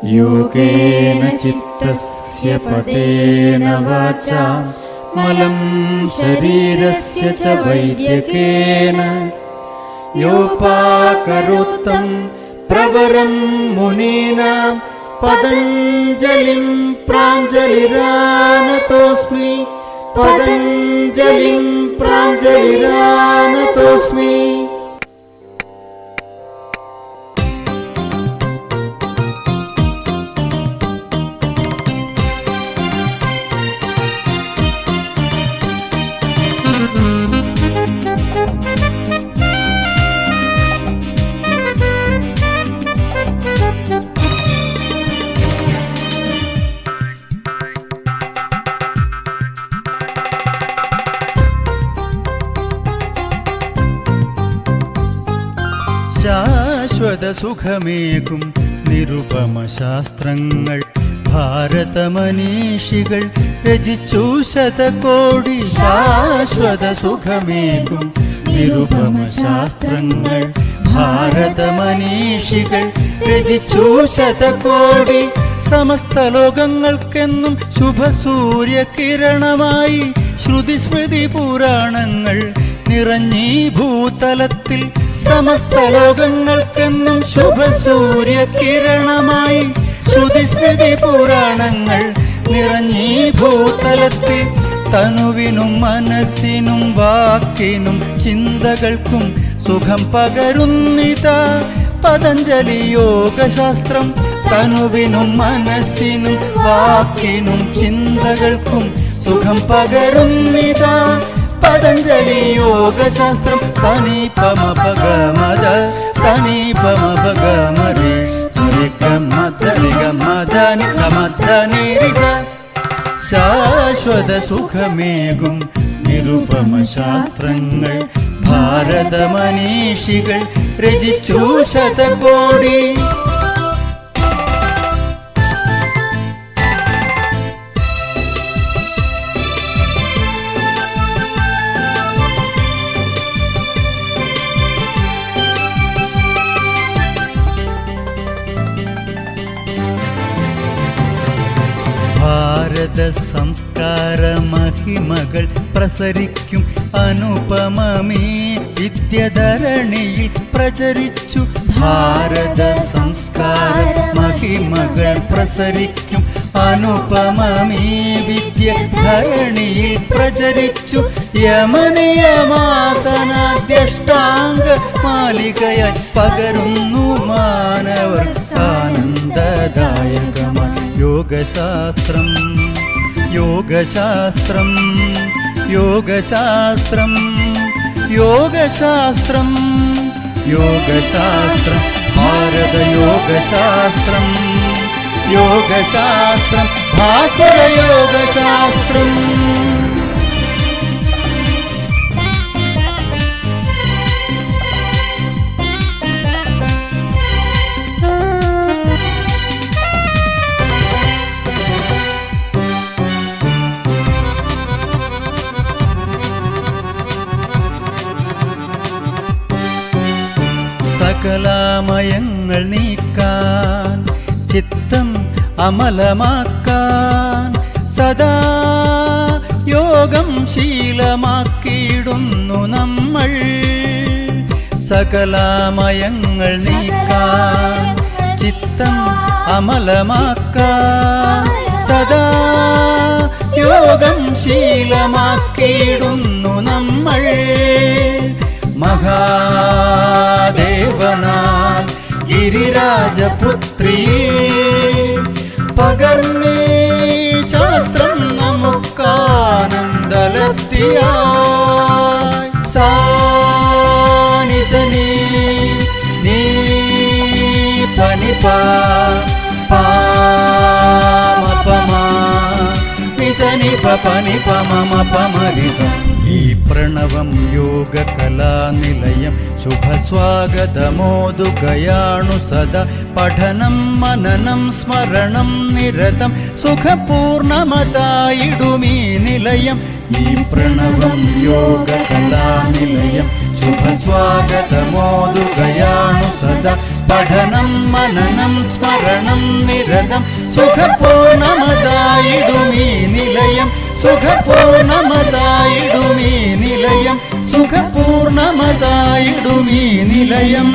योगेन चित्तस्य पदेन वाचा मलं शरीरस्य च वैद्यकेन योपाकरोत्तं प्रवरं मुनीनां पतञ्जलिं प्राञ्जलिरानतोऽस्मि पतञ्जलिं प्राञ्जलिरानतोऽस्मि। ശാശ്വത സുഖമേകും നിരുപമ ശാസ്ത്രങ്ങൾ ഭാരതമനീഷികൾ രചിച്ചു ശതകോടി. ശാശ്വത സുഖമേകും നിരുപമ ശാസ്ത്രങ്ങൾ ഭാരതമനീഷികൾ രചിച്ചു ശതകോടി. സമസ്ത ലോകങ്ങൾക്കെന്നും ശുഭസൂര്യകിരണമായി ശ്രുതിസ്മൃതി പുരാണങ്ങൾ നിറഞ്ഞീ ഭൂതലത്തിൽ. സമസ്ത ലോകങ്ങൾക്കെന്നും ശുഭസൂര്യകിരണമായി ശ്രുതിസ്മൃതി പുരാണങ്ങൾ നിറഞ്ഞീ ഭൂതലത്തിൽ. തനുവിനും മനസ്സിനും വാക്കിനും ചിന്തകൾക്കും സുഖം പകരുന്നിതാ പതഞ്ജലി യോഗശാസ്ത്രം. തനുവിനും മനസ്സിനും വാക്കിനും ചിന്തകൾക്കും സുഖം പകരുന്നിതാ പതഞ്ജലി യോഗശാസ്ത്രം. സനീപമ പഗമദ സനീപമ പഗമരി സുരിഗമദരിഗമദനി ഗമദനിരിസ. ശാശ്വത സുഖമേകും നിരുപമ ശാസ്ത്രങ്ങൾ ഭാരതമനീഷികൾ രചിച്ചു ശതകോടി. ഭാരത സംസ്കാര മഹിമകൾ പ്രസരിക്കും അനുപമമീ വിദ്യധരണിയിൽ പ്രചരിച്ചു. ഭാരത സംസ്കാര മഹിമകൾ പ്രസരിക്കും അനുപമമീ വിദ്യധരണിയിൽ പ്രചരിച്ചു. യമനിയമാസനാദ്യഷ്ടാംഗ മാലികയായി പകരുന്നു മാനവർ ആനന്ദദായകമായി യോഗശാസ്ത്രം യോഗശാസ്ത്രം യോഗശാസ്ത്രം യോഗശാസ്ത്രം യോഗശാസ്ത്രം ഭാരത യോഗശാസ്ത്രം യോഗശാസ്ത്രം ഭാസുര യോഗശാസ്ത്രം. സകലാമയങ്ങൾ നീക്കാൻ ചിത്തം അമലമാക്കാൻ സദാ യോഗം ശീലമാക്കിയിടുന്നു നമ്മൾ. സകലാമയങ്ങൾ നീക്കാൻ ചിത്തം അമലമാക്കാൻ സദാ യോഗം ശീലമാക്കിയിടുന്നു നമ്മൾ. മഹാദേവനാൽ ഗിരിരാജപുത്രി പകർന്നേ ശാസ്ത്രം നമുക്കാനന്ദലത്തിയായി. സാനി സനി നീ പനിപ പാമപമാ നിസനി പനി പമ പമരിസ. ഈ പ്രണവം യോഗകലാനിലയം ശുഭസ്വാഗതമോതുകയാണു സദാ. പഠനം മനനം സ്മരണം നിരതം സുഖപൂർണമതായിടുമീ നിലയം. ഈ പ്രണവം യോഗകലാനിലയം ശുഭസ്വാഗതമോതുകയാണു സദാ. സദാ പഠനം മനനം സ്മരണം നിരതം സുഖപൂർണമതായിടുമീ നിലയം സുഖപൂർണമതായിടുമീ നിലയം സുഖപൂർണമതായിടുമീ നിലയം